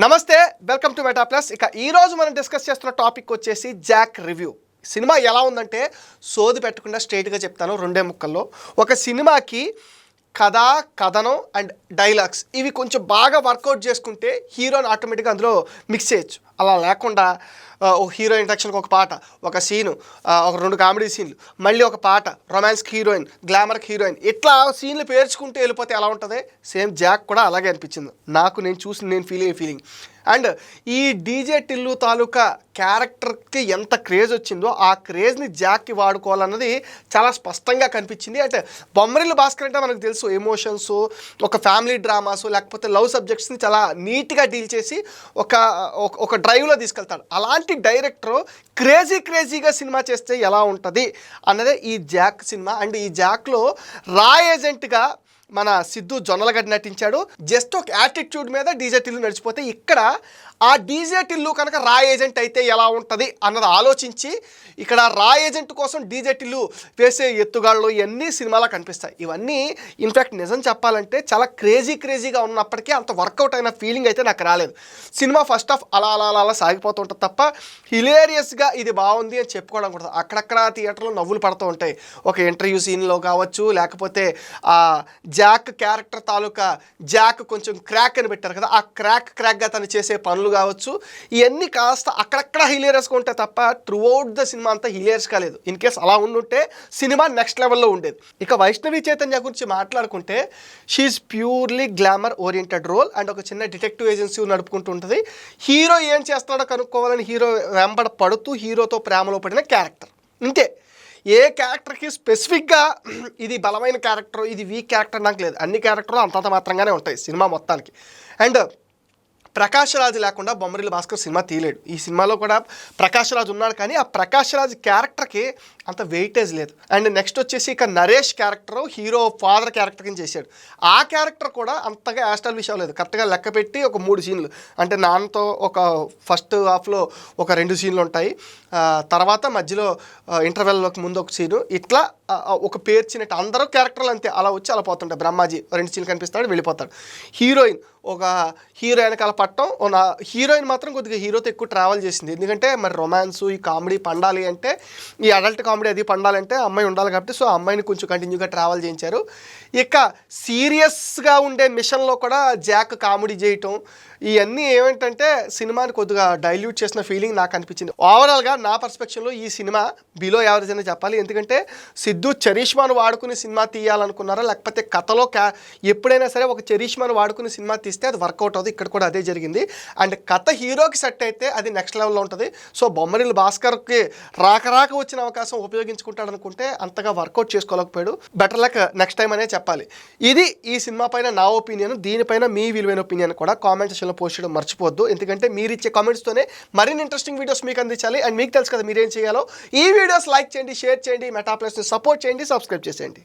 నమస్తే, welcome to meta plus. ఇక ఈరోజు మనం డిస్కస్ చేస్తున్న టాపిక్ వచ్చేసి జాక్ రివ్యూ. సినిమా ఎలా ఉందంటే సోది పెట్టకుండా స్ట్రైట్గా చెప్తాను, రెండే ముక్కల్లో. ఒక సినిమాకి కథ, కథనం అండ్ డైలాగ్స్ ఇవి కొంచెం బాగా వర్కౌట్ చేసుకుంటే హీరోని ఆటోమేటిక్గా అందులో మిక్స్ చేయొచ్చు. అలా లేకుండా ఒక హీరో ఇంట్రడక్షన్కి ఒక పాట, ఒక సీను, ఒక 2 కామెడీ సీన్లు, మళ్ళీ ఒక పాట, రొమాన్స్కి హీరోయిన్, గ్లామర్కి హీరోయిన్, ఇట్లా సీన్లు పేర్చుకుంటూ వెళ్ళిపోతే ఎలా ఉంటుంది? సేమ్ జాక్ కూడా అలాగే అనిపించింది నాకు. నేను ఫీల్ అయ్యే ఫీలింగ్. అండ్ ఈ డీజే టిల్లు తాలూకా క్యారెక్టర్కి ఎంత క్రేజ్ వచ్చిందో ఆ క్రేజ్ని జాక్కి వాడుకోవాలన్నది చాలా స్పష్టంగా కనిపించింది. అంటే బొమ్మరిల్లు భాస్కర్ అంటే మనకు తెలుసు, ఎమోషన్స్, ఒక ఫ్యామిలీ డ్రామాస్, లేకపోతే లవ్ సబ్జెక్ట్స్ని చాలా నీట్గా డీల్ చేసి ఒక డ్రైవ్లో తీసుకెళ్తాడు. అలాంటి డైరెక్టర్ క్రేజీగా సినిమా చేస్తే ఎలా ఉంటుంది అన్నదే ఈ జాక్ సినిమా. అండ్ ఈ జాక్లో రా ఏజెంట్గా మన సిద్ధు జొన్నలగడ్డ నటించాడు. జస్ట్ ఒక యాటిట్యూడ్ మీద డీజే టిల్లు నడిచిపోతే, ఇక్కడ ఆ డీజే టిల్లు కనుక రా ఏజెంట్ అయితే ఎలా ఉంటుంది అన్నది ఆలోచించి ఇక్కడ రా ఏజెంట్ కోసం డీజే టిల్లు వేసే ఎత్తుగాళ్ళు ఇవన్నీ సినిమాలో కనిపిస్తాయి. ఇవన్నీ ఇన్ఫ్యాక్ట్ నిజం చెప్పాలంటే చాలా క్రేజీగా ఉన్నప్పటికీ అంత వర్కౌట్ అయిన ఫీలింగ్ అయితే నాకు రాలేదు. సినిమా ఫస్ట్ హాఫ్ అలా సాగిపోతూ ఉంటుంది తప్ప హిలేరియస్గా ఇది బాగుంది అని చెప్పుకోవడం కూడా. అక్కడక్కడ థియేటర్లో నవ్వులు పడుతూ ఉంటాయి. ఒక ఇంటర్వ్యూ సీన్లో కావచ్చు, లేకపోతే జాక్ క్యారెక్టర్ తాలూకా జాక్ కొంచెం క్రాక్ అని పెట్టారు కదా, ఆ క్రాక్గా తను చేసే పనులు కావచ్చు, ఇవన్నీ కాస్త అక్కడక్కడ హిలేరియస్గా ఉంటాయి తప్ప త్రూ అవుట్ ద సినిమా అంతా హిలేరియస్గా లేదు. ఇన్ కేస్ అలా ఉండుంటే సినిమా నెక్స్ట్ లెవెల్లో ఉండేది. ఇక వైష్ణవి చైతన్య గురించి మాట్లాడుకుంటే, she purely glamour oriented role and ఒక చిన్న డిటెక్టివ్ ఏజెన్సీ నడుపుకుంటూ ఉంటుంది. హీరో ఏం చేస్తాడో కనుక్కోవాలని హీరో వెంబడ పడుతూ హీరోతో ప్రేమలో పడిన క్యారెక్టర్. ఇంతే. ఏ క్యారెక్టర్కి స్పెసిఫిక్గా ఇది బలమైన క్యారెక్టర్, ఇది వీక్ క్యారెక్టర్ నాకు లేదు. అన్ని క్యారెక్టర్లు అంతంత మాత్రంగానే ఉంటాయి సినిమా మొత్తానికి. అండ్ ప్రకాష్ రాజ్ లేకుండా బొమ్మరిల్లు భాస్కర్ సినిమా తీయలేడు. ఈ సినిమాలో కూడా ప్రకాష్ రాజ్ ఉన్నాడు, కానీ ఆ ప్రకాష్ రాజ్ క్యారెక్టర్కి అంత వెయిటేజ్ లేదు. అండ్ నెక్స్ట్ వచ్చేసి ఇక Naresh character hero father character కింద చేశాడు. ఆ క్యారెక్టర్ కూడా అంతగా యాస్టాబ్లిష్ అవ్వలేదు. కరెక్ట్గా లెక్క పెట్టి ఒక 3 సీన్లు, అంటే నాన్నతో ఒక ఫస్ట్ హాఫ్లో ఒక 2 సీన్లు ఉంటాయి, తర్వాత మధ్యలో ఇంటర్వెల్లోకి ముందు ఒక సీను, ఇట్లా ఒక పేర్చినట్టు అందరూ క్యారెక్టర్లు అంతే అలా వచ్చి అలా పోతుంటాయి. బ్రహ్మాజీ 2 సీన్లు కనిపిస్తాడు, వెళ్ళిపోతాడు. హీరోయిన్ ఒక హీరో వెనకాల పట్టడం, హీరోయిన్ మాత్రం కొద్దిగా హీరోతో ఎక్కువ ట్రావెల్ చేసింది. ఎందుకంటే మరి రొమాన్స్, ఈ కామెడీ పండాలి అంటే, ఈ అడల్ట్ కామెడీ అది పండాలంటే అమ్మాయి ఉండాలి కాబట్టి, సో ఆ అమ్మాయిని కొంచెం కంటిన్యూగా ట్రావెల్ చేయించారు. ఇక సీరియస్గా ఉండే మిషన్లో కూడా జాక్ కామెడీ చేయటం, ఇవన్నీ ఏమిటంటే సినిమాని కొద్దిగా డైల్యూట్ చేసిన ఫీలింగ్ నాకు అనిపించింది. ఓవరాల్గా నా పర్స్పెక్షన్లో ఈ సినిమా బిలో యావరేజ్ అని చెప్పాలి. ఎందుకంటే సిద్ధు చరిష్మాను వాడుకుని సినిమా తీయాలనుకున్నారా, లేకపోతే కథలో ఎప్పుడైనా సరే ఒక చరిష్మాను వాడుకుని సినిమా తీస్తే అది వర్కౌట్ అవుతుంది. ఇక్కడ కూడా అదే జరిగింది. అండ్ కథ హీరోకి సెట్ అయితే అది నెక్స్ట్ లెవెల్లో ఉంటుంది. సో బొమ్మరిల్లు భాస్కర్కి రాక వచ్చిన అవకాశం ఉపయోగించుకుంటాడు అనుకుంటే అంతగా వర్కౌట్ చేసుకోలేకపోయాడు. బెటర్ లక్ నెక్స్ట్ టైం అనే చెప్పాలి. ఇది ఈ సినిమా పైన నా ఒపీనియన్. దీనిపైన మీ విలువైన ఒపీనియన్ కూడా కామెంట్ సెక్షన్లో పోస్ట్ చేయడం మర్చిపోద్దు. ఎందుకంటే మీరు ఇచ్చే కామెంట్స్తోనే మరిన్ని ఇంట్రెస్టింగ్ వీడియోస్ మీకు అందించాలి. అండ్ మీకు తెలుసు కదా మీరేం చేయాలో. ఈ వీడియోస్ లైక్ చేయండి, షేర్ చేయండి, మెటా ప్లస్ని సపోర్ట్ చేయండి, సబ్స్క్రైబ్ చేసేయండి.